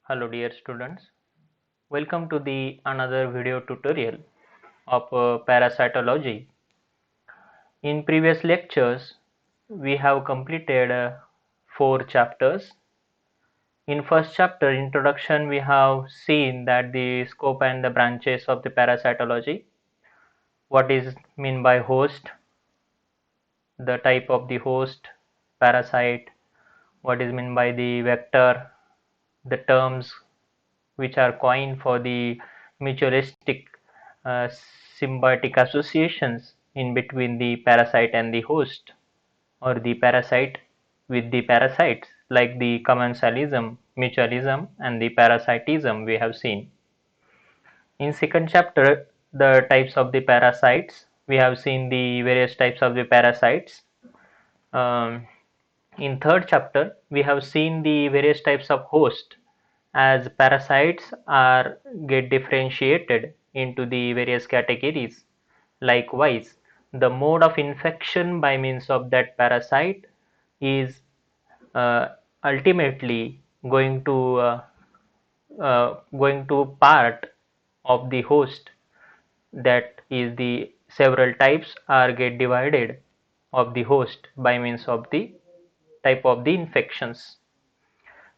Hello dear students, welcome to the another video tutorial of parasitology. In previous lectures, we have completed 4 chapters. In first chapter introduction, we have seen that the scope and the branches of the parasitology, what is meant by host, the type of the host, parasite, what is meant by the vector, the terms which are coined for the mutualistic uh, symbiotic associations in between the parasite and the host, or the parasite with the parasites, like the commensalism, mutualism, and the parasitism we have seen. In second chapter, the types of the parasites, we have seen the various types of the parasites. Um, in third chapter, we have seen the various types of host, as parasites are get differentiated into the various categories. Likewise, the mode of infection by means of that parasite is uh, ultimately going to part of the host, that is the several types are get divided of the host by means of the type of the infections.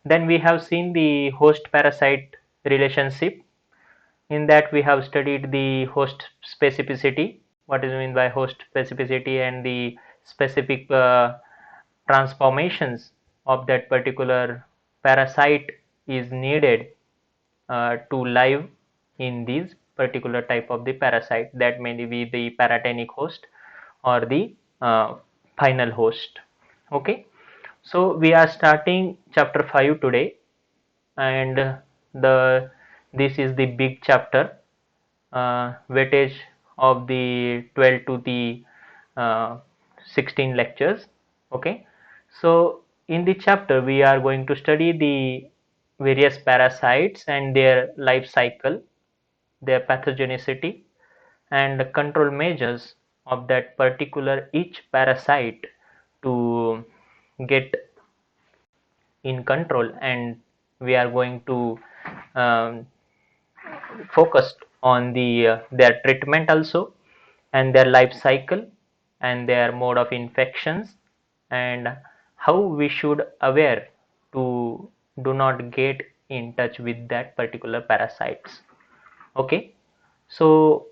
Then we have seen the host parasite relationship. In that we have studied the host specificity, what is meant by host specificity, and the specific transformations of that particular parasite is needed to live in these particular type of the parasite, that may be the paratenic host or the final host. Okay, so we are starting chapter 5 today, and the this is the big chapter, weightage of the 12 to the uh, 16 lectures. Okay, so in the chapter we are going to study the various parasites and their life cycle, their pathogenicity, and control measures of that particular each parasite to get in control. And we are going to um, focused on the their treatment also, and their life cycle, and their mode of infections, and how we should aware to do not get in touch with that particular parasites. Okay, so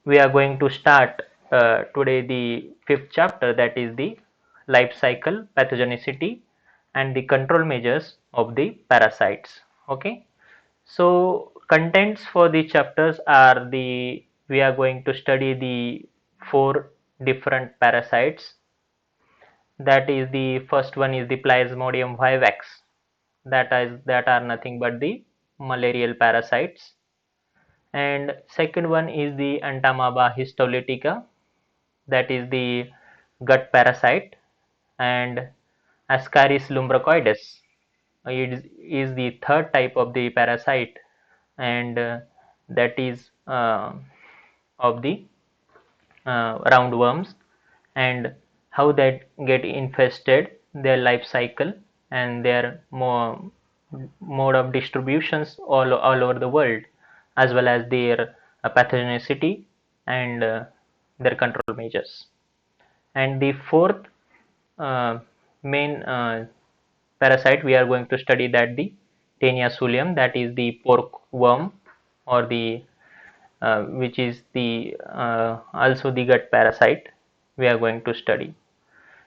we are going to start today the fifth chapter, that is the life cycle, pathogenicity, and the control measures of the parasites. Okay, so contents for the chapters are the we are going to study the 4 different parasites. That is, the first one is the Plasmodium vivax, that are nothing but the malarial parasites. And second one is the Entamoeba histolytica, that is the gut parasite. And Ascaris lumbricoides, is the third type of the parasite, and that is of the roundworms, and how that get infested, their life cycle, and their mode of distributions all over the world, as well as their pathogenicity, and their control measures. And the fourth uh, main parasite we are going to study, that the Taenia solium, that is the pork worm, or the which is the also the gut parasite we are going to study.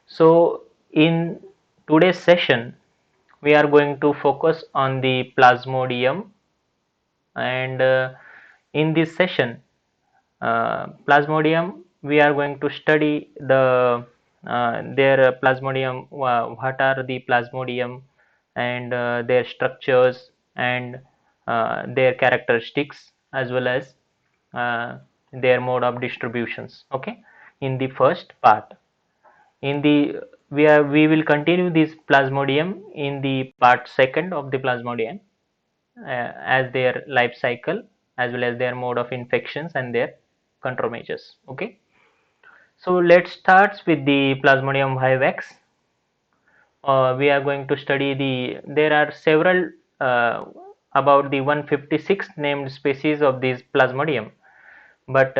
So in today's session we are going to focus on the Plasmodium, and in this session, Plasmodium, we are going to study their Plasmodium, what are the Plasmodium, and their structures, and their characteristics, as well as uh, their mode of distributions. Okay, in the first part, in the we will continue this Plasmodium in the part second of the Plasmodium, as their life cycle, as well as their mode of infections and their control measures. Okay, so let's start with the Plasmodium vivax. We are going to study there are several uh, about the 156 named species of this Plasmodium, but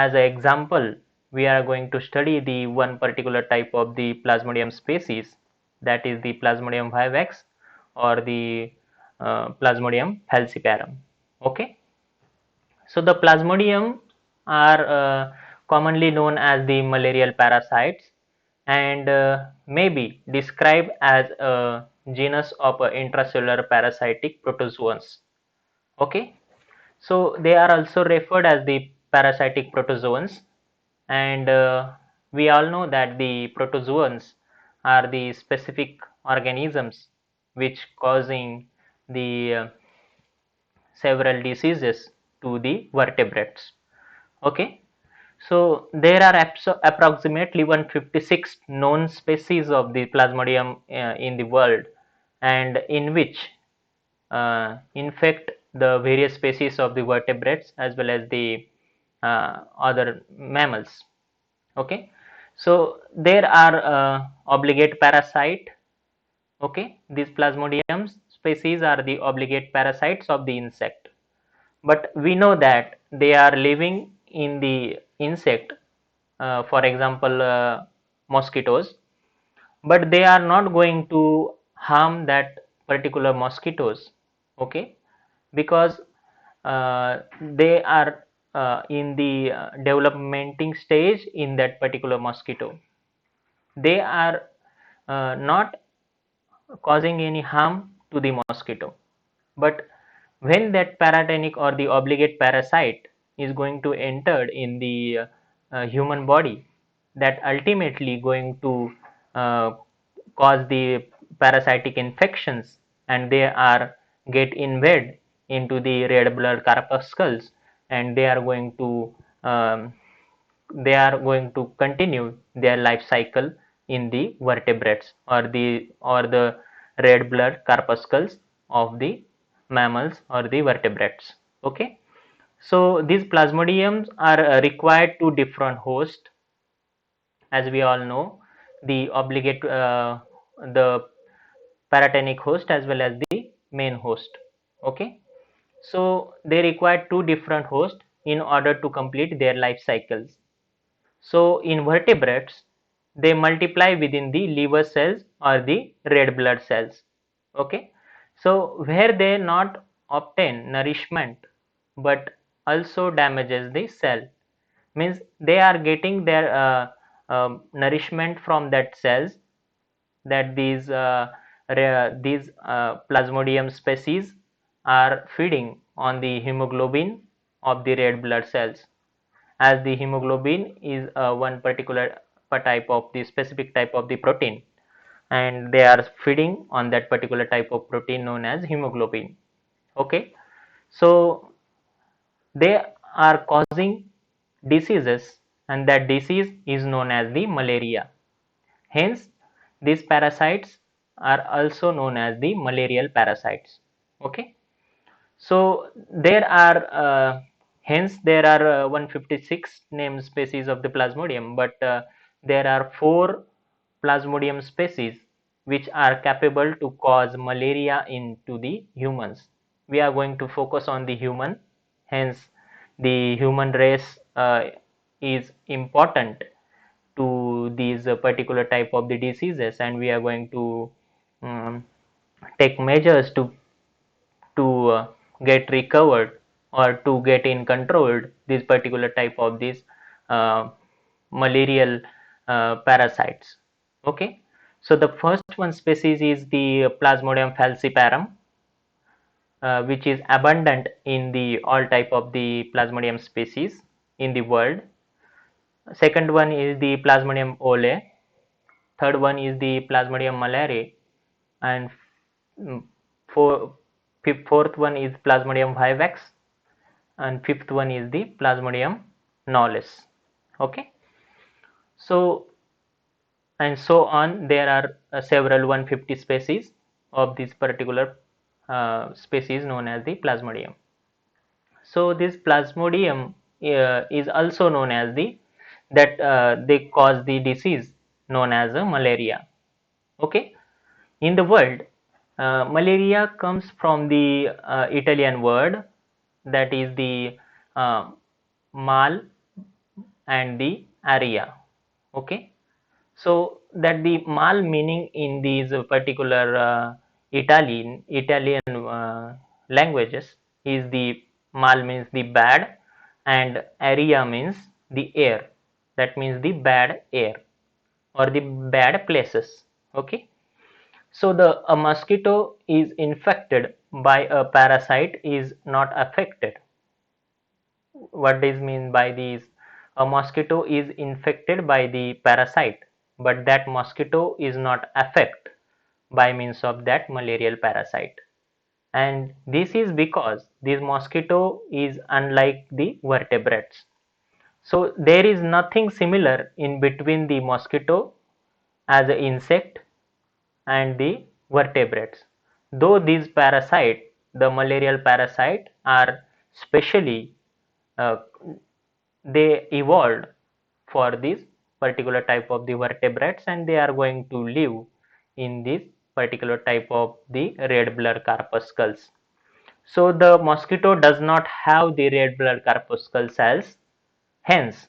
as an example we are going to study the one particular type of the Plasmodium species, that is the Plasmodium vivax or the Plasmodium falciparum. Okay, so the Plasmodium are commonly known as the malarial parasites and may be described as a genus of intracellular parasitic protozoans. Okay, so they are also referred as the parasitic protozoans, and we all know that the protozoans are the specific organisms which causing the several diseases to the vertebrates. Okay, so there are approximately 156 known species of the Plasmodium in the world, and in which infect the various species of the vertebrates as well as the other mammals. Okay, so there are obligate parasite. Okay, these Plasmodium species are the obligate parasites of the insect, but we know that they are living in the insect, for example mosquitoes, but they are not going to harm that particular mosquitoes. Okay, because they are in the developmenting stage in that particular mosquito. They are not causing any harm to the mosquito, but when that paratenic or the obligate parasite is going to enter in the human body, that ultimately going to uh, cause the parasitic infections, and they are get invade into the red blood corpuscles, and um, they are going to continue their life cycle in the vertebrates or the red blood corpuscles of the mammals or the vertebrates. Okay, so these Plasmodiums are required to different hosts, as we all know, the obligate the paratenic host as well as the main host. Okay, so they require two different hosts in order to complete their life cycles. So in vertebrates, they multiply within the liver cells or the red blood cells. Okay, so where they not obtain nourishment but also damages the cell, means they are getting their nourishment from that cells, that these Plasmodium species are feeding on the hemoglobin of the red blood cells, as the hemoglobin is one particular type of the specific type of the protein, and they are feeding on that particular type of protein known as hemoglobin. Okay, so they are causing diseases, and that disease is known as the malaria. Hence these parasites are also known as the malarial parasites. Okay, so there are hence there are 156 named species of the Plasmodium, but there are 4 Plasmodium species which are capable to cause malaria into the humans. We are going to focus on the human, hence the human race is important to these particular type of the diseases, and we are going to um, take measures to get recovered or to get in controlled this particular type of these uh, malarial parasites. Okay, so the first one species is the Plasmodium falciparum, which is abundant in the all type of the Plasmodium species in the world. Second one is the Plasmodium ole. Third one is the Plasmodium malariae, and mm, four, fourth one is Plasmodium vivax, and fifth one is the Plasmodium knowles. Okay, so and so on. There are several 150 species of this particular species known as the Plasmodium. So this Plasmodium is also known as the that they cause the disease known as malaria. Okay, in the world Malaria comes from the Italian word, that is the uh, mal and the area. Okay, so that the mal meaning in these particular Italian languages is the mal means the bad, and area means the air, that means the bad air or the bad places. Okay, so the a mosquito is infected by a parasite is not affected. What does mean by these? A mosquito is infected by the parasite, but that mosquito is not affected by means of that malarial parasite. And this is because this mosquito is unlike the vertebrates. So there is nothing similar in between the mosquito as an insect and the vertebrates. Though these parasites, the malarial parasite, are specially uh, they evolved for this particular type of the vertebrates, and they are going to live in this particular type of the red blood corpuscles. So the mosquito does not have the red blood corpuscle cells, hence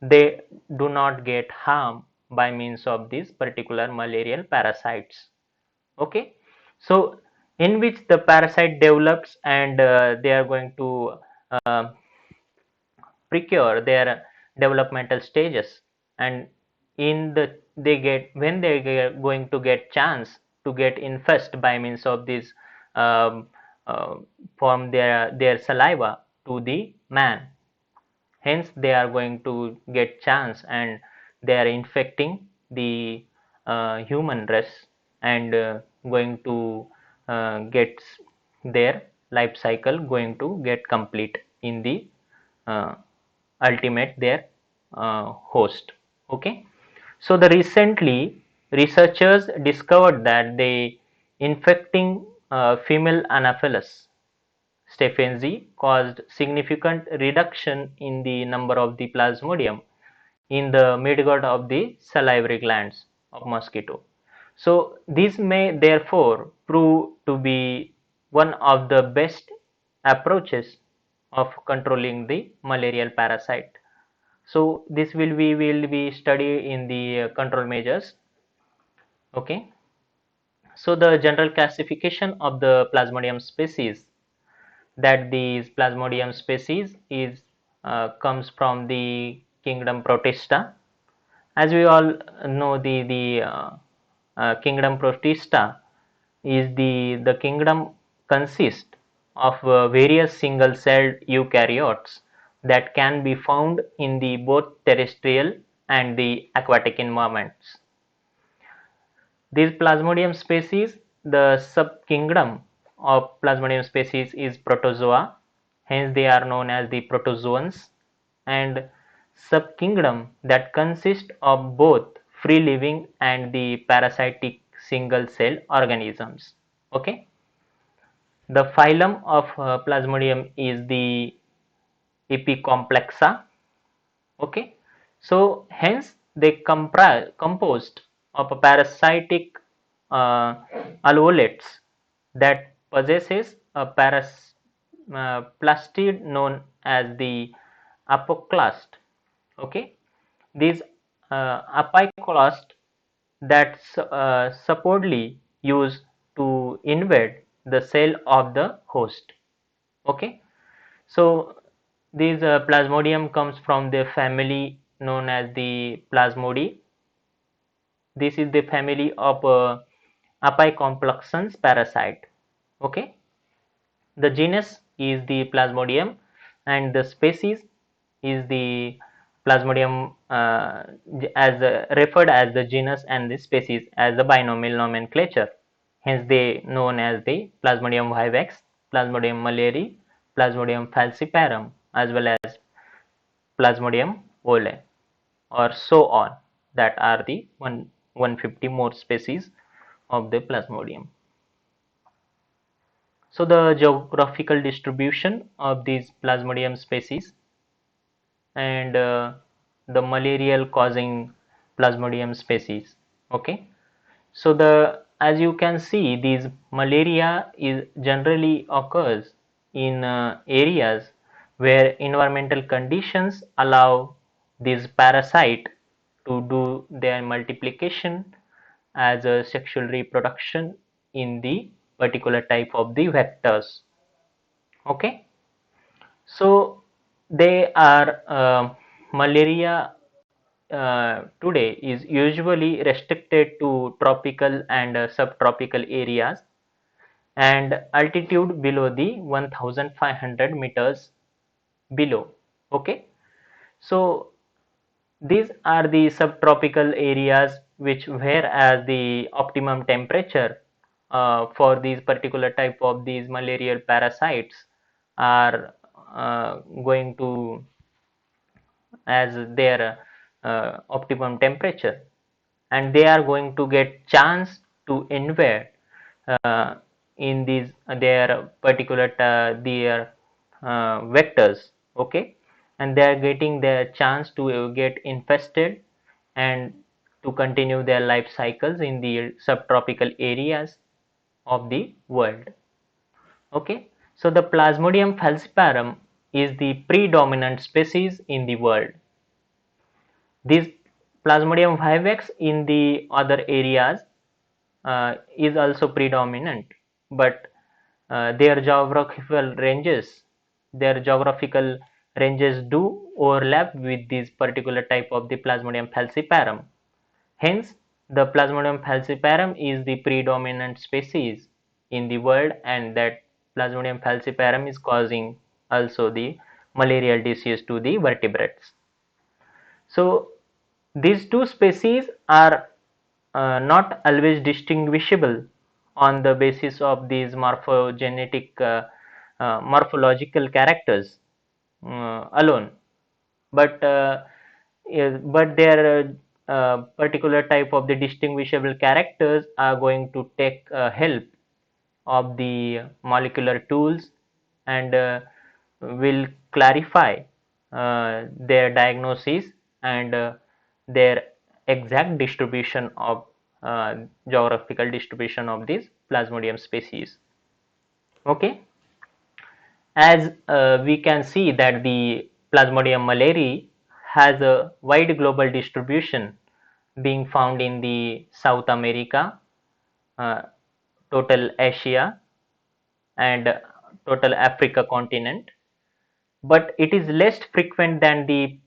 they do not get harm by means of these particular malarial parasites. Okay, so in which the parasite develops, and they are going to uh, procure their developmental stages, and in the they get when they get going to get chance to get infest by means of this um, uh, from their saliva to the man, hence they are going to get chance and they are infecting the human race, and going to get their life cycle going to get complete in the uh, ultimate their host. Okay, so the recently researchers discovered that the infecting female Anopheles stephensi caused significant reduction in the number of the plasmodium in the midgut of the salivary glands of mosquito. So this may therefore prove to be one of the best approaches of controlling the malarial parasite. So this will be studied in the control measures. Okay, so the general classification of the plasmodium species, that these plasmodium species is comes from the kingdom Protista. As we all know, the kingdom Protista is the kingdom consists of various single-celled eukaryotes that can be found in the both terrestrial and the aquatic environments. These Plasmodium species, the subkingdom of Plasmodium species is Protozoa, hence they are known as the protozoans, and subkingdom that consist of both free living and the parasitic single cell organisms. Okay, the phylum of Plasmodium is the Epicomplexa. Okay, so hence they comprise composed of a parasitic uh, alveolates that possesses a plastid known as the apoclast. Okay, these apiclast that supposedly used to invade the cell of the host. Okay, so this plasmodium comes from the family known as the plasmodium. This is the family of apicomplexans parasite. Okay, the genus is the plasmodium and the species is the plasmodium, as referred as the genus and the species as the binomial nomenclature, hence they known as the plasmodium vivax, plasmodium malariae, plasmodium falciparum, as well as plasmodium ole, or so on. That are the 150 more species of the plasmodium. So the geographical distribution of these plasmodium species, and the malarial causing plasmodium species. Okay, so the as you can see, these malaria is generally occurs in areas where environmental conditions allow this parasite to do their multiplication as a sexual reproduction in the particular type of the vectors. Okay, so they are malaria today is usually restricted to tropical and subtropical areas and altitude below the 1500 meters below. Okay, so these are the subtropical areas which whereas the optimum temperature for these particular type of these malarial parasites are going to as their optimum temperature, and they are going to get chance to invade uh, in these their particular their vectors. Okay, and they are getting their chance to get infested and to continue their life cycles in the subtropical areas of the world. Okay, so the Plasmodium falciparum is the predominant species in the world. This Plasmodium vivax in the other areas is also predominant, but their geographical ranges do overlap with this particular type of the Plasmodium falciparum. Hence, the Plasmodium falciparum is the predominant species in the world, and that Plasmodium falciparum is causing also the malarial disease to the vertebrates. So these two species are not always distinguishable on the basis of these morphological characters alone, but but their particular type of the distinguishable characters are going to take help of the molecular tools and will clarify their diagnosis and their exact distribution of geographical distribution of these Plasmodium species. Okay, as we can see that the Plasmodium malariae has a wide global distribution being found in the South America, uh, total Asia and total Africa continent, but it is less frequent than the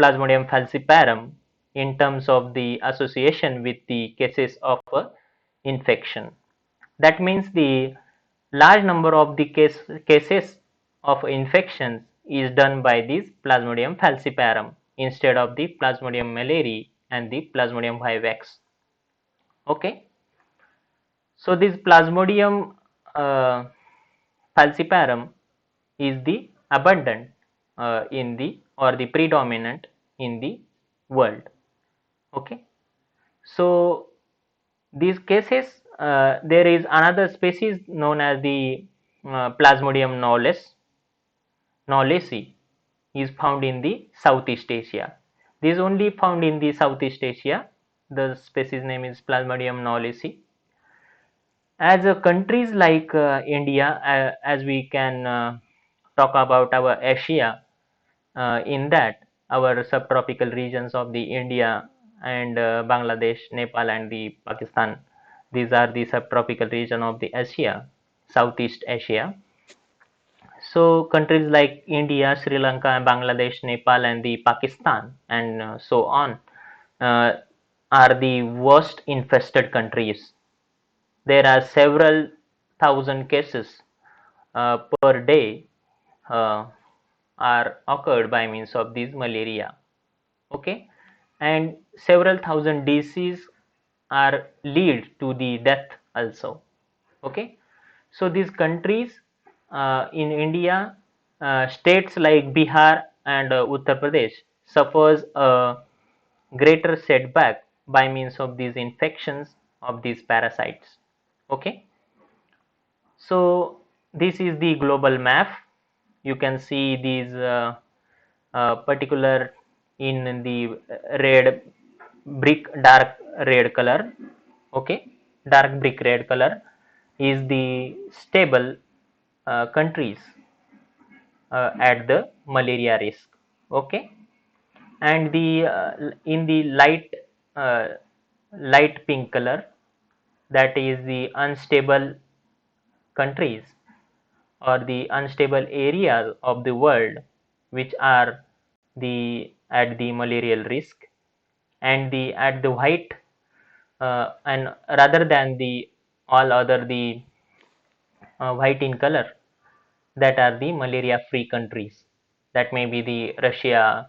Plasmodium falciparum in terms of the association with the cases of infection. That means the large number of the cases of infections is done by this Plasmodium falciparum instead of the Plasmodium malariae and the Plasmodium vivax. Okay, so this Plasmodium uh, falciparum is the abundant in the or the predominant in the world. Okay, so these cases there is another species known as the Plasmodium knowlesi is found in the Southeast Asia. This is only found in the Southeast Asia. The species name is Plasmodium knowlesi. As countries like India, as we can talk about our Asia, in that our subtropical regions of the India and Bangladesh, Nepal and the Pakistan, these are the subtropical region of the Asia, Southeast Asia. So countries like India, Sri Lanka, Bangladesh, Nepal and the Pakistan and so on uh, are the worst infested countries. There are several thousand cases per day uh, are occurred by means of this malaria. Okay, and several thousand diseases are lead to the death also. Okay, so these countries in India, states like Bihar and Uttar Pradesh suffers a greater setback by means of these infections of these parasites. Okay, so this is the global map. You can see these particular in the red brick dark red color. Okay, dark brick red color is the stable countries at the malaria risk. Okay, and the in the uh, light pink color, that is the unstable countries or the unstable areas of the world which are the at the malarial risk, and the at the white and rather than the all other the white in color, that are the malaria free countries. That may be the Russia,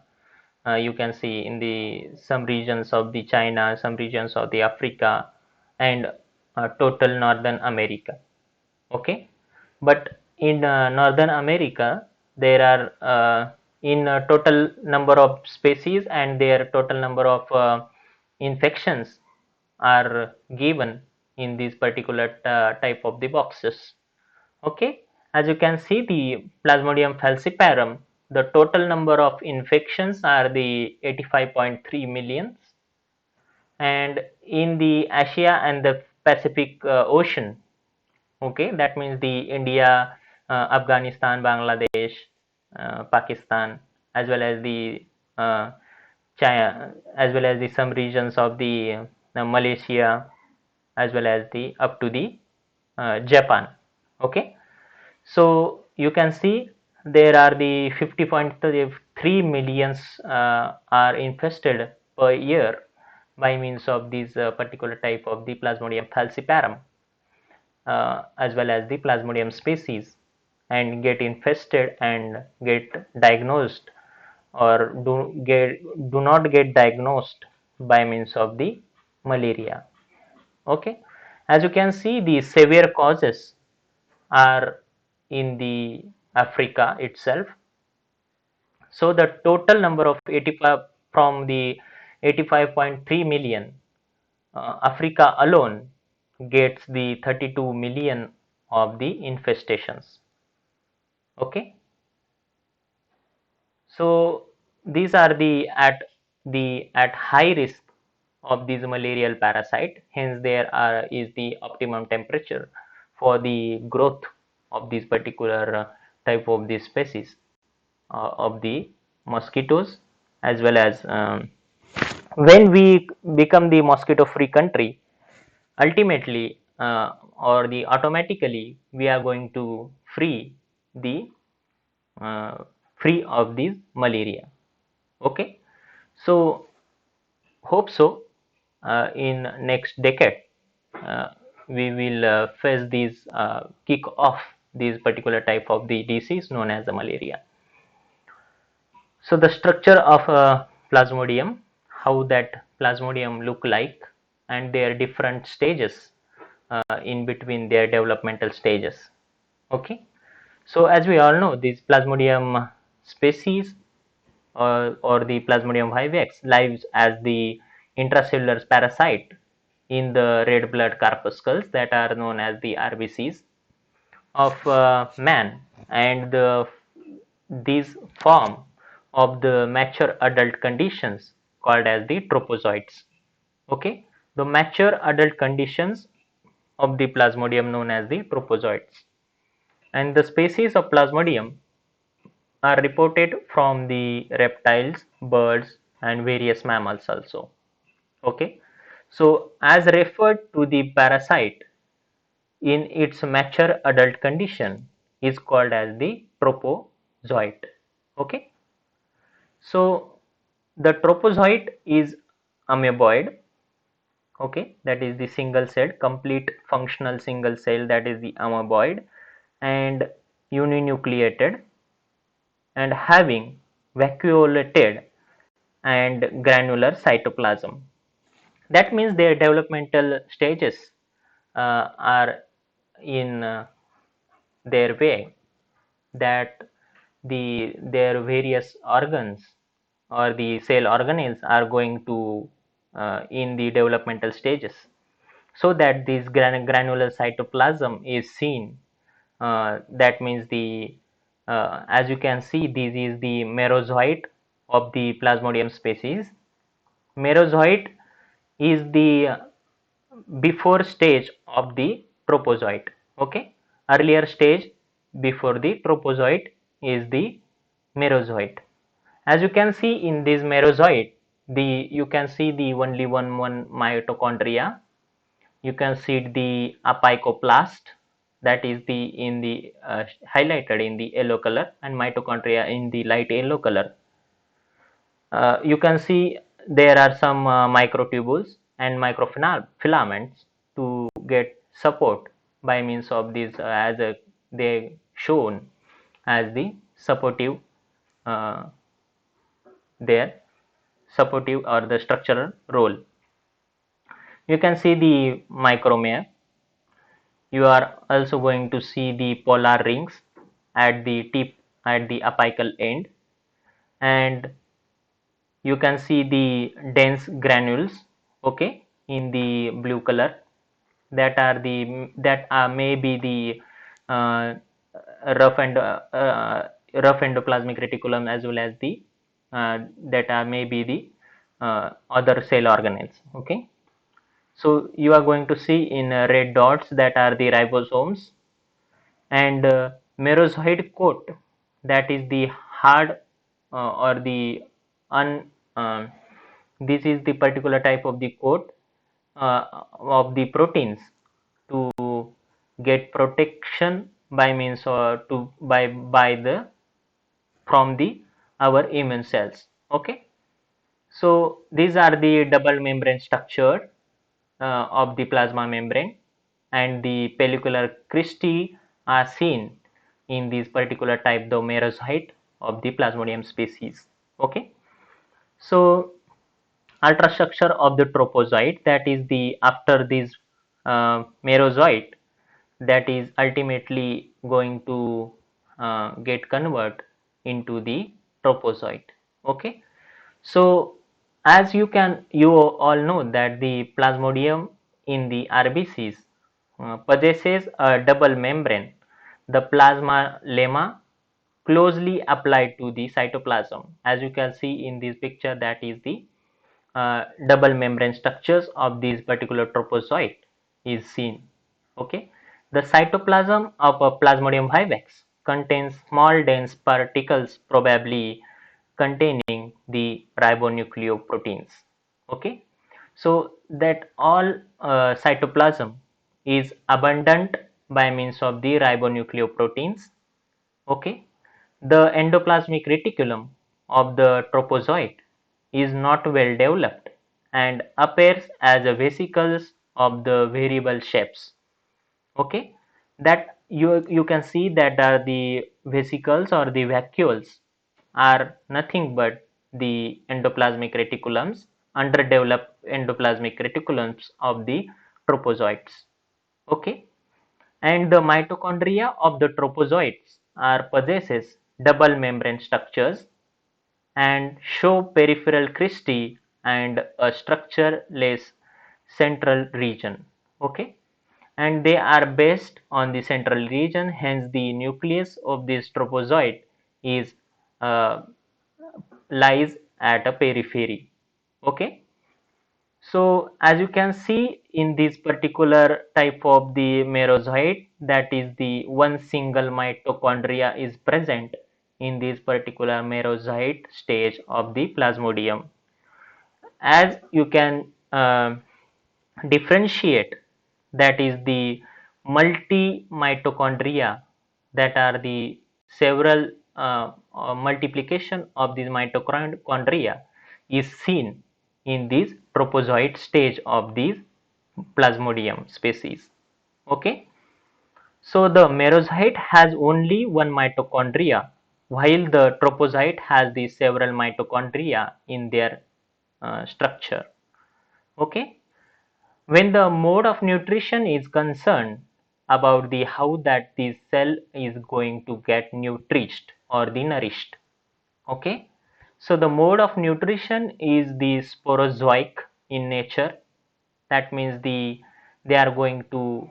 you can see in the some regions of the China, some regions of the Africa, and total Northern America. Okay, but in Northern America there are in total number of species and their total number of infections are given in these particular type of the boxes. Okay, as you can see the Plasmodium falciparum, the total number of infections are the 85.3 million, and in the Asia and the Pacific Ocean, okay, that means the India, Afghanistan, Bangladesh, Pakistan, as well as the uh, China, as well as the some regions of the Malaysia, as well as the up to the Japan. Okay, so you can see there are the 50.3 millions are infested per year by means of this particular type of the Plasmodium falciparum, as well as the Plasmodium species, and get infested and get diagnosed or do not get diagnosed by means of the malaria. Okay, as you can see the severe causes are in the Africa itself. So the total number of 85 from the 85.3 million, Africa alone gets the 32 million of the infestations. Okay, so these are the at high risk of these malarial parasite. Hence, there is the optimum temperature for the growth of this particular type of the species of the mosquitoes, as well as when we become the mosquito free country, ultimately or the automatically we are going to free the uh, free of this malaria. Okay, so hope so in next decade uh, we will face these kick off this particular type of the disease known as the malaria. So the structure of a plasmodium, how that plasmodium look like, and their different stages in between their developmental stages. Okay, so as we all know, this plasmodium species or the Plasmodium vivax lives as the intracellular parasite in the red blood corpuscles that are known as the RBCs of man, and these form of the mature adult conditions called as the tropozoites. Okay, the mature adult conditions of the Plasmodium known as the tropozoites, and the species of Plasmodium are reported from the reptiles, birds, and various mammals also. Okay, so as referred to the parasite in its mature adult condition is called as the tropozoite. Okay, so the tropozoite is amoeboid. Okay, that is the single celled complete functional single cell, that is the amoeboid, and uninucleated and having vacuolated and granular cytoplasm. That means their developmental stages are in their way, that their various organs or the cell organelles are going to in the developmental stages, so that this granular cytoplasm is seen. That means the as you can see, this is the merozoite of the Plasmodium species. Merozoite is the before stage of the trophozoite. Okay, earlier stage before the trophozoite is the merozoite. As you can see in this merozoite, you can see the only one mitochondria. You can see the apicoplast, that is the in the highlighted in the yellow color, and mitochondria in the light yellow color. You can see there are some microtubules and microfilaments to get support by means of these they shown as the supportive uh, their supportive or the structural role. You can see the micromere. You are also going to see the polar rings at the tip, at the apical end, and you can see the dense granules, okay, in the blue color, that are maybe the uh, rough and rough endoplasmic reticulum, as well as the that are maybe the other cell organelles. Okay, so you are going to see in red dots that are the ribosomes, and merozoid coat, that is the hard or the un this is the particular type of the coat of the proteins to get protection by means or to by the from the our immune cells. Okay, so these are the double membrane structure of the plasma membrane, and the pellicular cristae are seen in this particular type, the merozoite of the Plasmodium species. Okay, so ultrastructure of the trophozoite, that is the after this merozoite, that is ultimately going to get convert into the trophozoite. Okay, so as you all know that the Plasmodium in the RBCs possesses a double membrane, the plasma lemma, closely applied to the cytoplasm. As you can see in this picture, that is the double membrane structures of this particular trophozoite is seen. Okay, the cytoplasm of a Plasmodium vivax contains small dense particles, probably containing the ribonucleoproteins. Okay, so that all cytoplasm is abundant by means of the ribonucleoproteins. Okay, the endoplasmic reticulum of the trophozoite is not well developed and appears as a vesicles of the variable shapes. Okay, that you can see that the vesicles or the vacuoles are nothing but the endoplasmic reticulums, underdeveloped endoplasmic reticulums of the trophozoites. Okay, and the mitochondria of the trophozoites are possesses double membrane structures and show peripheral cristae and a structureless central region. Okay, and they are based on the central region, hence the nucleus of this trophozoite is uh, lies at a periphery. Okay, so as you can see in this particular type of the merozoite, that is the one single mitochondria is present in this particular merozoite stage of the Plasmodium. As you can differentiate, that is the multi mitochondria, that are the several multiplication of these mitochondria is seen in this trophozoite stage of these Plasmodium species. Okay, so the merozoite has only one mitochondria, while the trophozoite has the several mitochondria in their structure. Okay, when the mode of nutrition is concerned about the how that the cell is going to get nourished or the nourished. Okay, so the mode of nutrition is the sporozoic in nature. That means they are going to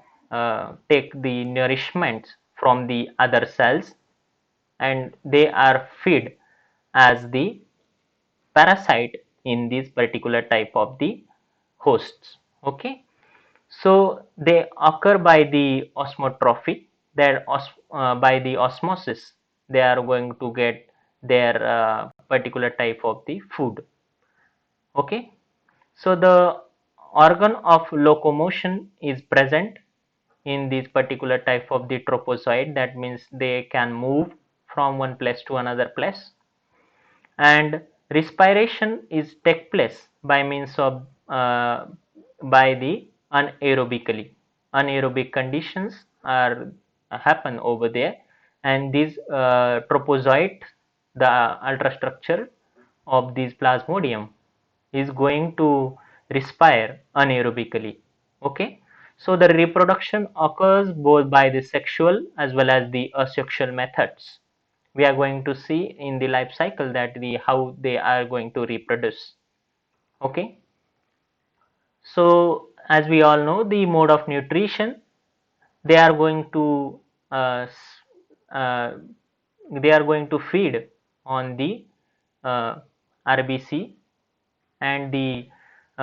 take the nourishment from the other cells, and they are fed as the parasite in this particular type of the hosts. Okay, So they occur by the osmotrophy, that by the osmosis they are going to get their particular type of the food. Okay, so the organ of locomotion is present in this particular type of the trophozoite. That means they can move from one place to another place, and respiration is take place by means of by the anaerobic conditions are happen over there, and these trophozoite, the ultrastructure of this plasmodium, is going to respire anaerobically. Okay, so the reproduction occurs both by the sexual as well as the asexual methods. We are going to see in the life cycle that the how they are going to reproduce. Okay, so as we all know, the mode of nutrition, they are going to uh, uh, they are going to feed on the uh, RBC, and they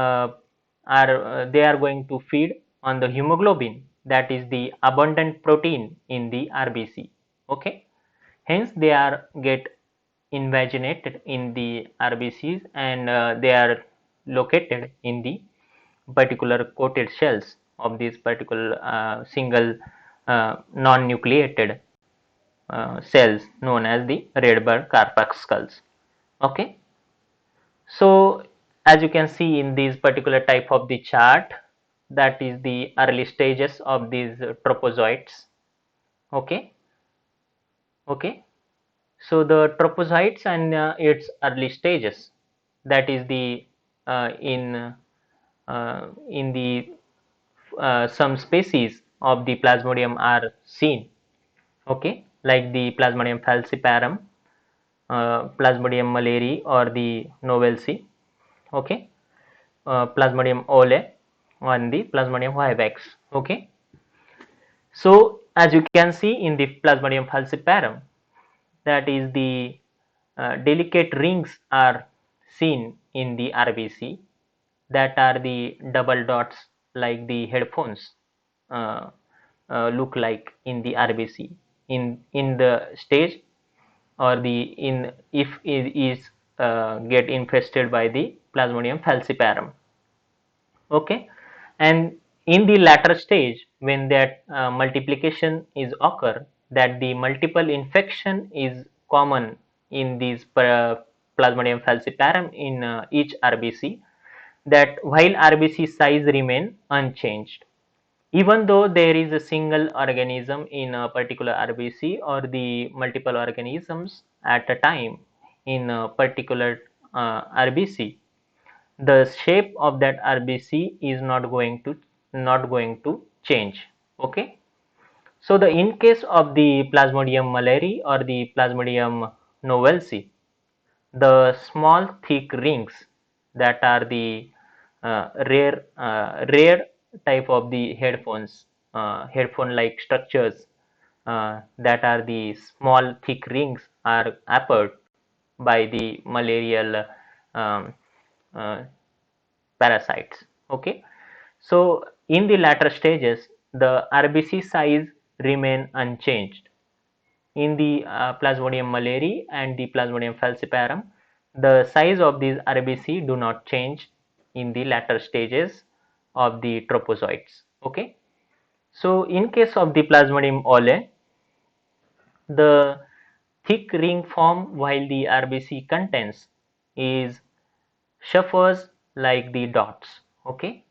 are going to feed on the hemoglobin, that is the abundant protein in the RBC. Okay, hence they are get invaginated in the RBCs, and they are located in the particular coated shells of these particular single non-nucleated cells known as the Redberg corpuscles. Okay, so as you can see in this particular type of the chart, that is the early stages of these trophozoites. Okay, okay. So the trophozoites and its early stages, that is the in the some species of the plasmodium are seen. Okay, like the plasmodium falciparum, plasmodium malleri or the novelsi. Okay, plasmodium ole and the plasmodium vivax. Okay, so as you can see in the plasmodium falciparum, that is the delicate rings are seen in the RBC, that are the double dots like the headphones uh, look like in the RBC in the stage, or the in if it is get infested by the plasmodium falciparum. Okay, and in the latter stage, when that multiplication is occur, that the multiple infection is common in these plasmodium falciparum in each RBC, that while RBC size remain unchanged, even though there is a single organism in a particular RBC or the multiple organisms at a time in a particular RBC, the shape of that RBC is not going to change. Okay, so the in case of the Plasmodium malleri or the Plasmodium novelsi, the small thick rings, that are the rare type of the headphones, headphone like structures, that are the small thick rings are appeared by the malarial um, uh, parasites. Okay, so in the latter stages, the RBC size remain unchanged. In the Plasmodium malleri and the Plasmodium falciparum, the size of these RBC do not change in the latter stages of the trophozoites. Okay, so in case of the Plasmodium ole, the thick ring form while the RBC contains is suffers like the dots. Okay,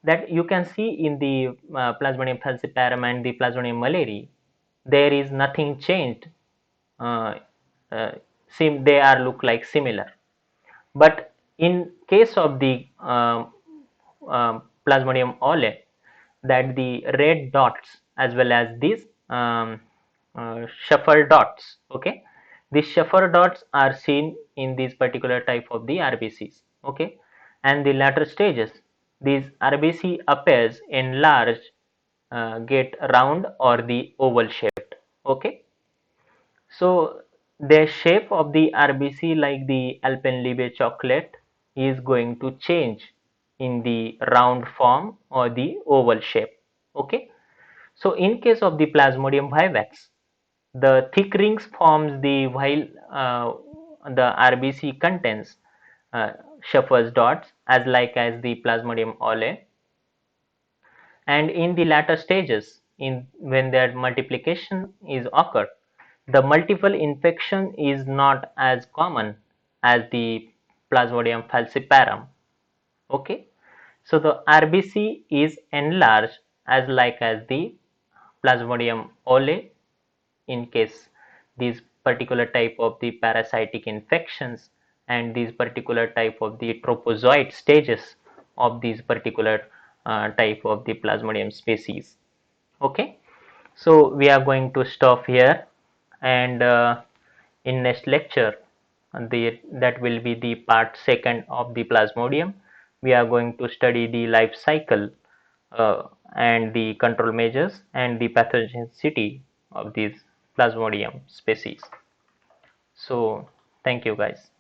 that you can see in the Plasmodium falciparum and the Plasmodium malleri, there is nothing changed. uh, uh, they are look like similar, but in case of the Plasmodium ole, that the red dots as well as these shuffle dots. Okay, these shuffle dots are seen in this particular type of the RBCs. Okay, and the latter stages, these RBC appears enlarged, get round or the oval shaped. Okay, so the shape of the RBC, like the Alpenliebe chocolate, is going to change in the round form or the oval shape. Okay. So in case of the Plasmodium vivax, the thick rings forms the while the RBC contains uh, Schaffer's dots as like as the Plasmodium ole, and in the latter stages, in when their multiplication is occurred, the multiple infection is not as common as the Plasmodium falciparum. Okay, so the RBC is enlarged as like as the Plasmodium ole in case these particular type of the parasitic infections and these particular type of the trophozoite stages of these particular type of the Plasmodium species. Okay, so we are going to stop here, and in next lecture that will be the part second of the Plasmodium. We are going to study the life cycle uh, and the control measures and the pathogenicity of these Plasmodium species. So thank you guys.